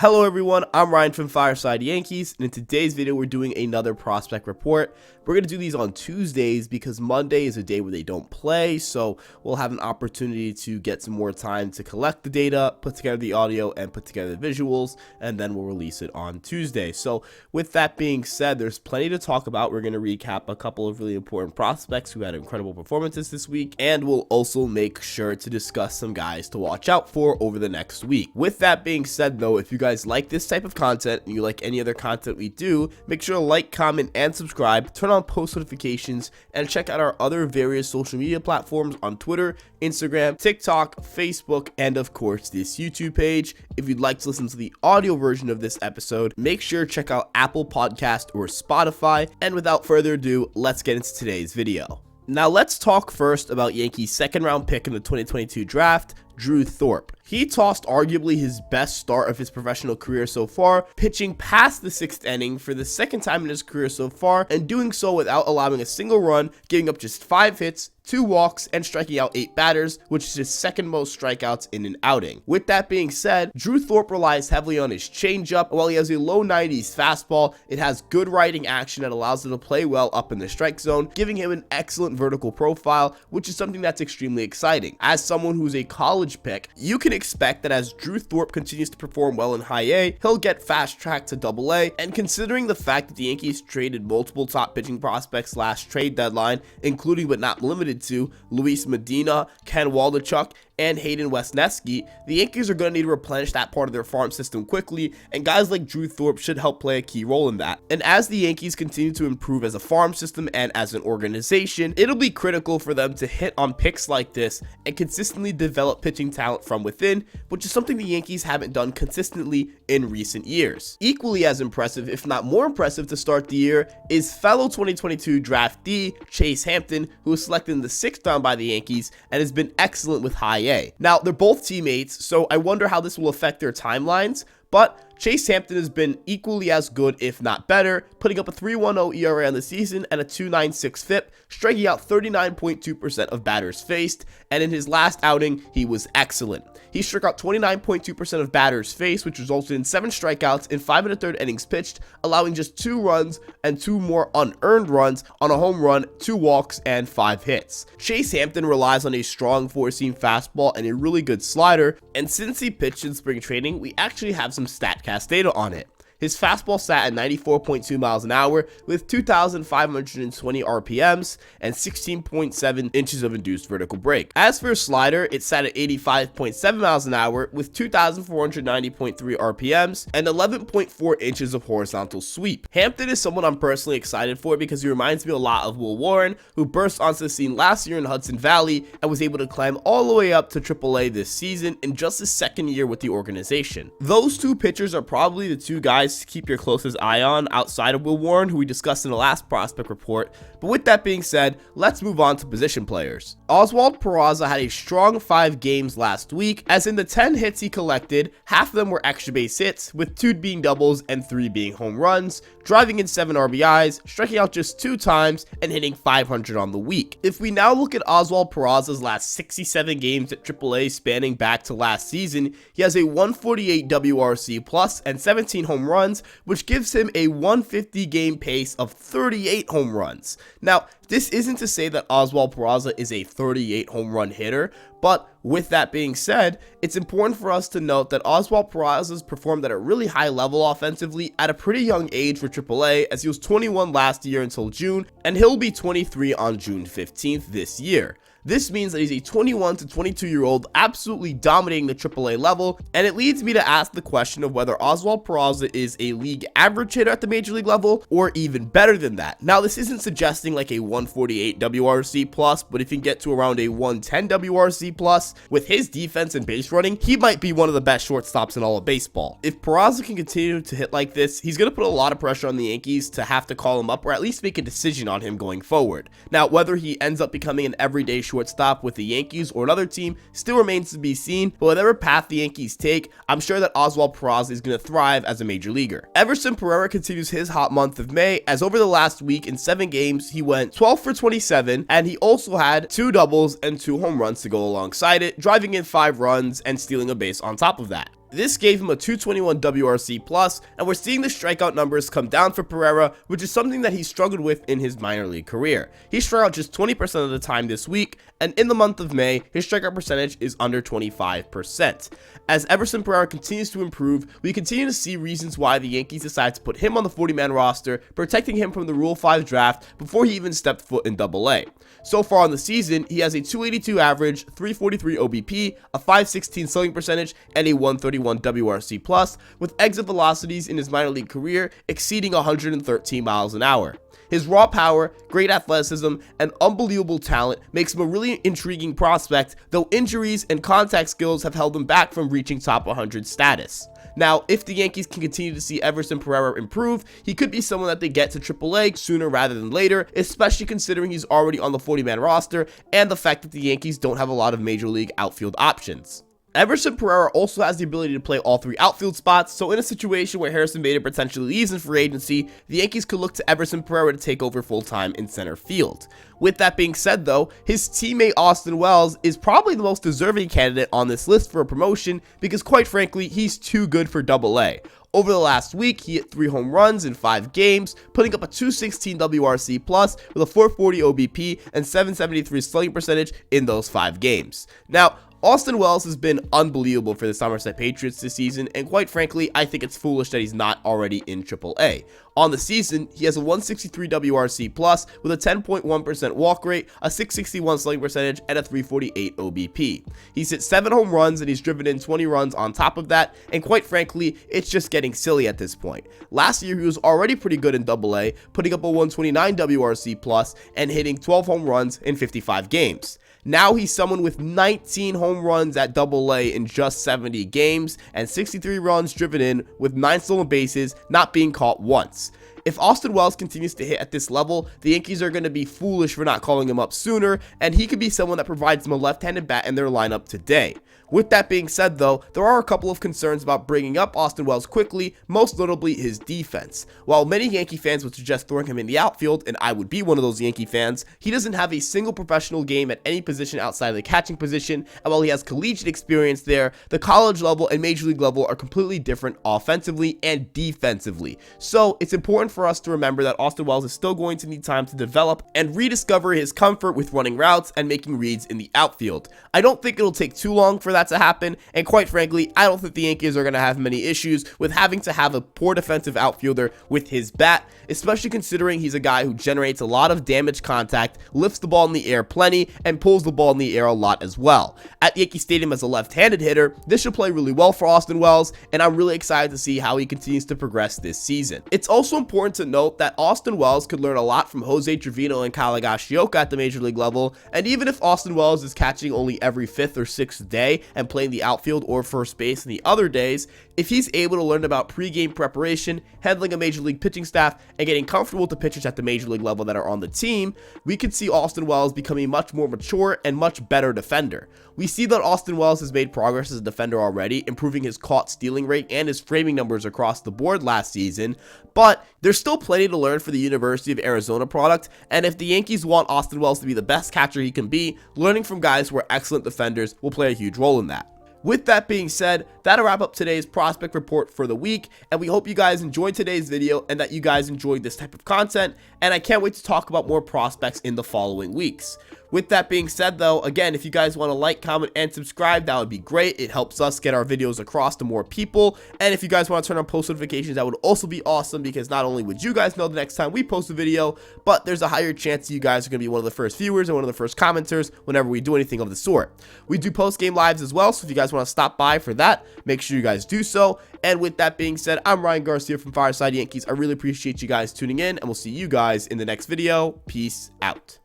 Hello everyone, I'm Ryan from Fireside Yankees, and in today's video we're doing another prospect report. We're going to do these on Tuesdays because Monday is a day where they don't play, so we'll have an opportunity to get some more time to collect the data, put together the audio, and put together the visuals, and then we'll release it on Tuesday. So with that being said, there's plenty to talk about. We're going to recap a couple of really important prospects who had incredible performances this week, and we'll also make sure to discuss some guys to watch out for over the next week. With that being said though, if you guys like this type of content and you like any other content we do, make sure to like, comment, and subscribe, turn on post notifications, and check out our other various social media platforms on Twitter, Instagram, TikTok, Facebook, and of course this YouTube page. If you'd like to listen to the audio version of this episode, make sure to check out Apple Podcast or Spotify. And without further ado, let's get into today's video. Now let's talk first about Yankees' second round pick in the 2022 draft, Drew Thorpe. He tossed arguably his best start of his professional career so far, pitching past the 6th inning for the second time in his career so far, and doing so without allowing a single run, giving up just 5 hits, 2 walks, and striking out 8 batters, which is his second most strikeouts in an outing. With that being said, Drew Thorpe relies heavily on his changeup. While he has a low 90s fastball, it has good riding action that allows him to play well up in the strike zone, giving him an excellent vertical profile, which is something that's extremely exciting. As someone who's a college pick, you can expect that as Drew Thorpe continues to perform well in high A, he'll get fast tracked to double A, and considering the fact that the Yankees traded multiple top pitching prospects last trade deadline, including but not limited to Luis Medina, Ken Waldichuk, and Hayden Wesneski, the Yankees are going to need to replenish that part of their farm system quickly, and guys like Drew Thorpe should help play a key role in that. And as the Yankees continue to improve as a farm system and as an organization, it'll be critical for them to hit on picks like this and consistently develop pitching talent from within, which is something the Yankees haven't done consistently in recent years. Equally as impressive, if not more impressive to start the year, is fellow 2022 draftee Chase Hampton, who was selected in the 6th round by the Yankees and has been excellent with high A. Now, they're both teammates, so I wonder how this will affect their timelines, but Chase Hampton has been equally as good, if not better, putting up a 3.10 ERA on the season and a 2.96 FIP, striking out 39.2% of batters faced, and in his last outing, he was excellent. He struck out 29.2% of batters faced, which resulted in 7 strikeouts in 5 1/3 innings pitched, allowing just 2 runs and 2 more unearned runs on a home run, 2 walks, and 5 hits. Chase Hampton relies on a strong 4-seam fastball and a really good slider, and since he pitched in spring training, we actually have some StatCast data on it. His fastball sat at 94.2 miles an hour with 2,520 RPMs and 16.7 inches of induced vertical break. As for his slider, it sat at 85.7 miles an hour with 2,490.3 RPMs and 11.4 inches of horizontal sweep. Hampton is someone I'm personally excited for because he reminds me a lot of Will Warren, who burst onto the scene last year in Hudson Valley and was able to climb all the way up to AAA this season in just his second year with the organization. Those two pitchers are probably the two guys to keep your closest eye on outside of Will Warren, who we discussed in the last prospect report. But with that being said, let's move on to position players. Oswald Peraza had a strong 5 games last week, as in the 10 hits he collected, half of them were extra base hits, with 2 being doubles and 3 being home runs, driving in 7 RBIs, striking out just 2 times, and hitting 500 on the week. If we now look at Oswald Peraza's last 67 games at AAA spanning back to last season, he has a 148 WRC plus and 17 home runs, which gives him a 150 game pace of 38 home runs. Now, this isn't to say that Oswald Peraza is a 38 home run hitter, but with that being said, it's important for us to note that Oswald Peraza's performed at a really high level offensively at a pretty young age for AAA, as he was 21 last year until June, and he'll be 23 on June 15th this year. This means that he's a 21 to 22 year old absolutely dominating the AAA level, and it leads me to ask the question of whether Oswald Peraza is a league average hitter at the major league level or even better than that. Now, this isn't suggesting like a 148 WRC plus, but if he can get to around a 110 WRC plus with his defense and base running, he might be one of the best shortstops in all of baseball. If Peraza can continue to hit like this, he's going to put a lot of pressure on the Yankees to have to call him up or at least make a decision on him going forward. Now, whether he ends up becoming an everyday shortstop with the Yankees or another team still remains to be seen, but whatever path the Yankees take, I'm sure that Oswald Peraza is going to thrive as a major leaguer. Everson Pereira continues his hot month of May, as over the last week in 7 games, he went 12 for 27, and he also had 2 doubles and 2 home runs to go alongside it, driving in 5 runs and stealing a base on top of that. This gave him a 221 WRC plus, and we're seeing the strikeout numbers come down for Pereira, which is something that he struggled with in his minor league career. He struck out just 20% of the time this week, and in the month of May, his strikeout percentage is under 25%. As Everson Pereira continues to improve, we continue to see reasons why the Yankees decided to put him on the 40-man roster, protecting him from the Rule 5 draft before he even stepped foot in AA. So far in the season, he has a 282 average, 343 OBP, a 516 slugging percentage, and a 131 WRC plus, with exit velocities in his minor league career exceeding 113 miles an hour. His raw power, great athleticism, and unbelievable talent makes him a really intriguing prospect, though injuries and contact skills have held him back from reaching top 100 status. Now, if the Yankees can continue to see Everson Pereira improve, he could be someone that they get to AAA sooner rather than later, especially considering he's already on the 40-man roster and the fact that the Yankees don't have a lot of major league outfield options. Everson Pereira also has the ability to play all three outfield spots, so in a situation where Harrison Bader potentially leaves in free agency, the Yankees could look to Everson Pereira to take over full-time in center field. With that being said though, his teammate Austin Wells is probably the most deserving candidate on this list for a promotion because quite frankly, he's too good for AA. Over the last week, he hit 3 home runs in 5 games, putting up a 216 WRC plus with a 440 OBP and 773 slugging percentage in those 5 games. Now, Austin Wells has been unbelievable for the Somerset Patriots this season, and quite frankly, I think it's foolish that he's not already in AAA. On the season, he has a 163 WRC plus with a 10.1% walk rate, a 661 slugging percentage, and a 348 OBP. He's hit 7 home runs and he's driven in 20 runs on top of that, and quite frankly, it's just getting silly at this point. Last year, he was already pretty good in AA, putting up a 129 WRC plus and hitting 12 home runs in 55 games. Now he's someone with 19 home runs at AA in just 70 games and 63 runs driven in with 9 stolen bases, not being caught once. If Austin Wells continues to hit at this level, the Yankees are going to be foolish for not calling him up sooner, and he could be someone that provides them a left-handed bat in their lineup today. With that being said though, there are a couple of concerns about bringing up Austin Wells quickly, most notably his defense. While many Yankee fans would suggest throwing him in the outfield, and I would be one of those Yankee fans, he doesn't have a single professional game at any position outside of the catching position, and while he has collegiate experience there, the college level and major league level are completely different offensively and defensively. So it's important for us to remember that Austin Wells is still going to need time to develop and rediscover his comfort with running routes and making reads in the outfield. I don't think it'll take too long for that to happen, and quite frankly, I don't think the Yankees are going to have many issues with having to have a poor defensive outfielder with his bat, especially considering he's a guy who generates a lot of damage contact, lifts the ball in the air plenty, and pulls the ball in the air a lot as well. At Yankee Stadium as a left-handed hitter, this should play really well for Austin Wells, and I'm really excited to see how he continues to progress this season. It's also important to note that Austin Wells could learn a lot from Jose Trevino and Kyle Higashioka at the major league level, and even if Austin Wells is catching only every 5th or 6th day and playing the outfield or first base in the other days, if he's able to learn about pre-game preparation, handling a major league pitching staff, and getting comfortable with the pitchers at the major league level that are on the team, we could see Austin Wells becoming a much more mature and much better defender. We see that Austin Wells has made progress as a defender already, improving his caught stealing rate and his framing numbers across the board last season, but there's still plenty to learn for the University of Arizona product, and if the Yankees want Austin Wells to be the best catcher he can be, learning from guys who are excellent defenders will play a huge role in that. With that being said, that'll wrap up today's prospect report for the week, and we hope you guys enjoyed today's video and that you guys enjoyed this type of content, and I can't wait to talk about more prospects in the following weeks. With that being said though, again, if you guys want to like, comment, and subscribe, that would be great. It helps us get our videos across to more people, and if you guys want to turn on post notifications, that would also be awesome, because not only would you guys know the next time we post a video, but there's a higher chance you guys are going to be one of the first viewers and one of the first commenters whenever we do anything of the sort. We do post-game lives as well, so if you guys want to stop by for that, make sure you guys do so. And with that being said, I'm Ryan Garcia from Fireside Yankees. I really appreciate you guys tuning in, and we'll see you guys in the next video. Peace out.